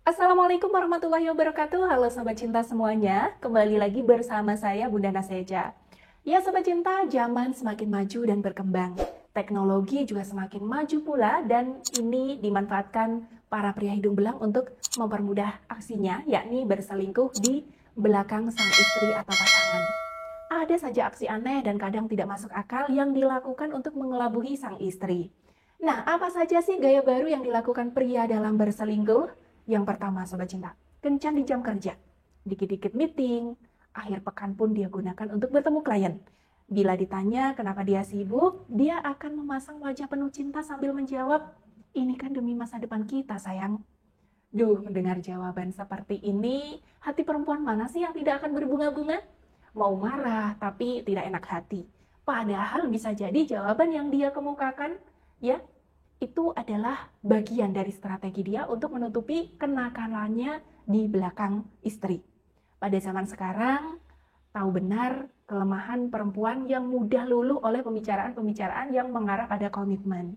Assalamualaikum warahmatullahi wabarakatuh. Halo Sobat Cinta semuanya. Kembali lagi bersama saya Bunda Naseja. Ya Sobat Cinta, zaman semakin maju dan berkembang. Teknologi juga semakin maju pula dan ini dimanfaatkan para pria hidung belang untuk mempermudah aksinya, yakni berselingkuh di belakang sang istri atau pasangan. Ada saja aksi aneh dan kadang tidak masuk akal yang dilakukan untuk mengelabuhi sang istri. Nah, apa saja sih gaya baru yang dilakukan pria dalam berselingkuh? Yang pertama, Sobat Cinta, kencan di jam kerja. Dikit-dikit meeting, akhir pekan pun dia gunakan untuk bertemu klien. Bila ditanya kenapa dia sibuk, dia akan memasang wajah penuh cinta sambil menjawab, ini kan demi masa depan kita, sayang. Duh, mendengar jawaban seperti ini, hati perempuan mana sih yang tidak akan berbunga-bunga? Mau marah, tapi tidak enak hati. Padahal bisa jadi jawaban yang dia kemukakan, ya, itu adalah bagian dari strategi dia untuk menutupi kenakalannya di belakang istri. Pada zaman sekarang, tahu benar kelemahan perempuan yang mudah luluh oleh pembicaraan-pembicaraan yang mengarah pada komitmen.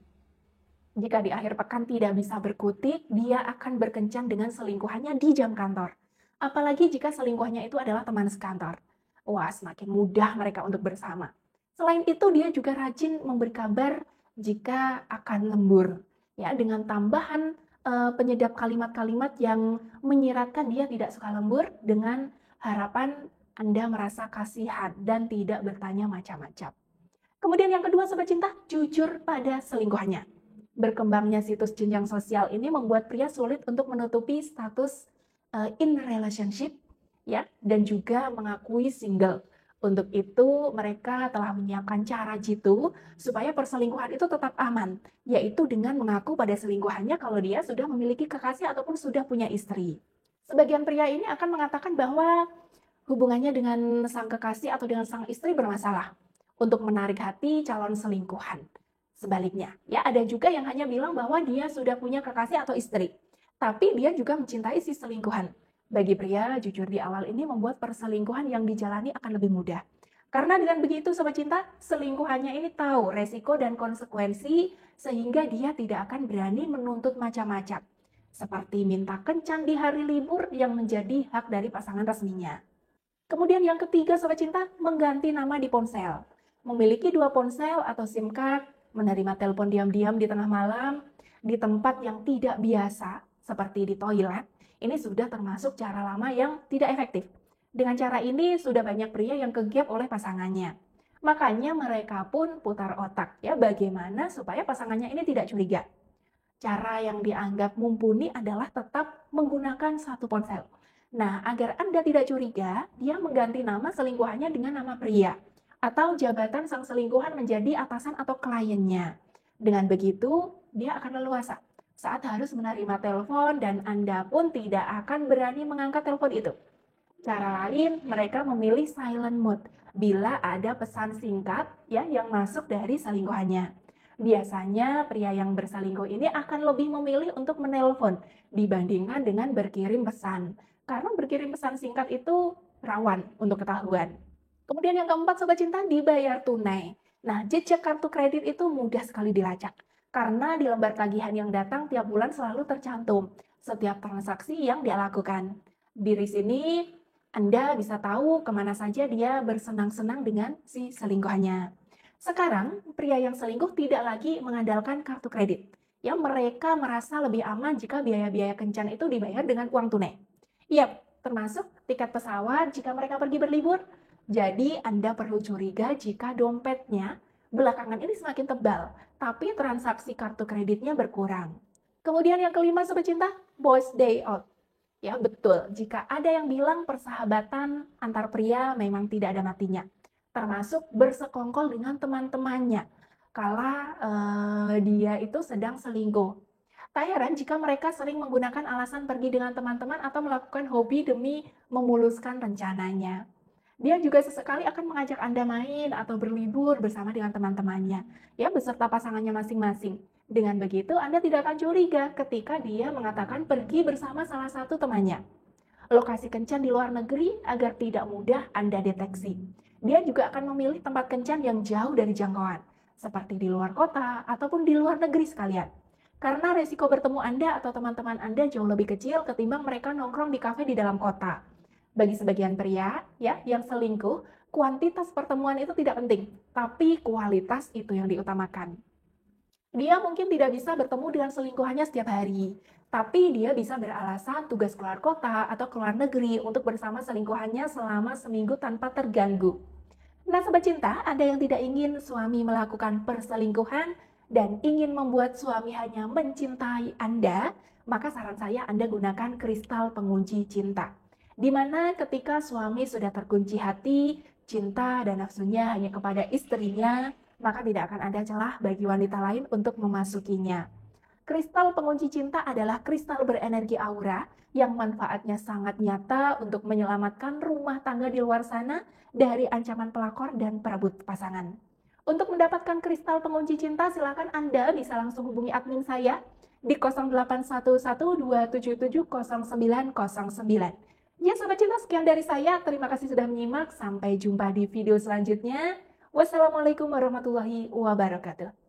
Jika di akhir pekan tidak bisa berkutik, dia akan berkencan dengan selingkuhannya di jam kantor. Apalagi jika selingkuhannya itu adalah teman sekantor. Wah, semakin mudah mereka untuk bersama. Selain itu, dia juga rajin memberi kabar jika akan lembur. Ya, dengan tambahan penyedap kalimat-kalimat yang menyiratkan dia tidak suka lembur dengan harapan Anda merasa kasihan dan tidak bertanya macam-macam. Kemudian yang kedua, Sobat Cinta, jujur pada selingkuhannya. Berkembangnya situs jenjang sosial ini membuat pria sulit untuk menutupi status in relationship ya dan juga mengakui single. Untuk itu mereka telah menyiapkan cara jitu supaya perselingkuhan itu tetap aman, yaitu dengan mengaku pada selingkuhannya kalau dia sudah memiliki kekasih ataupun sudah punya istri. Sebagian pria ini akan mengatakan bahwa hubungannya dengan sang kekasih atau dengan sang istri bermasalah untuk menarik hati calon selingkuhan. Sebaliknya, ya ada juga yang hanya bilang bahwa dia sudah punya kekasih atau istri, tapi dia juga mencintai si selingkuhan. Bagi pria, jujur di awal ini membuat perselingkuhan yang dijalani akan lebih mudah. Karena dengan begitu, Sobat Cinta, selingkuhannya ini tahu resiko dan konsekuensi sehingga dia tidak akan berani menuntut macam-macam. Seperti minta kencan di hari libur yang menjadi hak dari pasangan resminya. Kemudian yang ketiga, Sobat Cinta, mengganti nama di ponsel. Memiliki 2 ponsel atau SIM card, menerima telepon diam-diam di tengah malam, di tempat yang tidak biasa, seperti di toilet, ini sudah termasuk cara lama yang tidak efektif. Dengan cara ini sudah banyak pria yang kegap oleh pasangannya. Makanya mereka pun putar otak ya bagaimana supaya pasangannya ini tidak curiga. Cara yang dianggap mumpuni adalah tetap menggunakan satu ponsel. Nah, agar Anda tidak curiga, dia mengganti nama selingkuhannya dengan nama pria atau jabatan sang selingkuhan menjadi atasan atau kliennya. Dengan begitu, dia akan leluasa saat harus menerima telepon dan Anda pun tidak akan berani mengangkat telepon itu. Cara lain, mereka memilih silent mode bila ada pesan singkat ya yang masuk dari selingkuhannya. Biasanya pria yang berselingkuh ini akan lebih memilih untuk menelpon dibandingkan dengan berkirim pesan. Karena berkirim pesan singkat itu rawan untuk ketahuan. Kemudian yang keempat, Sobat Cinta, dibayar tunai. Nah, jejak kartu kredit itu mudah sekali dilacak. Karena di lembar tagihan yang datang tiap bulan selalu tercantum setiap transaksi yang dia lakukan. Di sini Anda bisa tahu kemana saja dia bersenang-senang dengan si selingkuhannya. Sekarang, pria yang selingkuh tidak lagi mengandalkan kartu kredit. Yang mereka merasa lebih aman jika biaya-biaya kencan itu dibayar dengan uang tunai. Yap, termasuk tiket pesawat jika mereka pergi berlibur. Jadi Anda perlu curiga jika dompetnya belakangan ini semakin tebal, tapi transaksi kartu kreditnya berkurang. Kemudian yang kelima, Sobat Cinta, boys day out. Ya betul, jika ada yang bilang persahabatan antar pria memang tidak ada matinya. Termasuk bersekongkol dengan teman-temannya. Kala dia itu sedang selingkuh. Tak heran jika mereka sering menggunakan alasan pergi dengan teman-teman atau melakukan hobi demi memuluskan rencananya. Dia juga sesekali akan mengajak Anda main atau berlibur bersama dengan teman-temannya, ya beserta pasangannya masing-masing. Dengan begitu, Anda tidak akan curiga ketika dia mengatakan pergi bersama salah satu temannya. Lokasi kencan di luar negeri agar tidak mudah Anda deteksi. Dia juga akan memilih tempat kencan yang jauh dari jangkauan, seperti di luar kota ataupun di luar negeri sekalian. Karena resiko bertemu Anda atau teman-teman Anda jauh lebih kecil ketimbang mereka nongkrong di kafe di dalam kota. Bagi sebagian pria ya yang selingkuh, kuantitas pertemuan itu tidak penting, tapi kualitas itu yang diutamakan. Dia mungkin tidak bisa bertemu dengan selingkuhannya setiap hari, tapi dia bisa beralasan tugas keluar kota atau keluar negeri untuk bersama selingkuhannya selama seminggu tanpa terganggu. Nah, sobat cinta, ada yang tidak ingin suami melakukan perselingkuhan dan ingin membuat suami hanya mencintai Anda, maka saran saya Anda gunakan kristal pengunci cinta. Di mana ketika suami sudah terkunci hati, cinta dan nafsunya hanya kepada istrinya, maka tidak akan ada celah bagi wanita lain untuk memasukinya. Kristal pengunci cinta adalah kristal berenergi aura yang manfaatnya sangat nyata untuk menyelamatkan rumah tangga di luar sana dari ancaman pelakor dan perebut pasangan. Untuk mendapatkan kristal pengunci cinta, silakan Anda bisa langsung hubungi admin saya di 081127709009. Ya, Sobat Cinta, sekian dari saya. Terima kasih sudah menyimak. Sampai jumpa di video selanjutnya. Wassalamualaikum warahmatullahi wabarakatuh.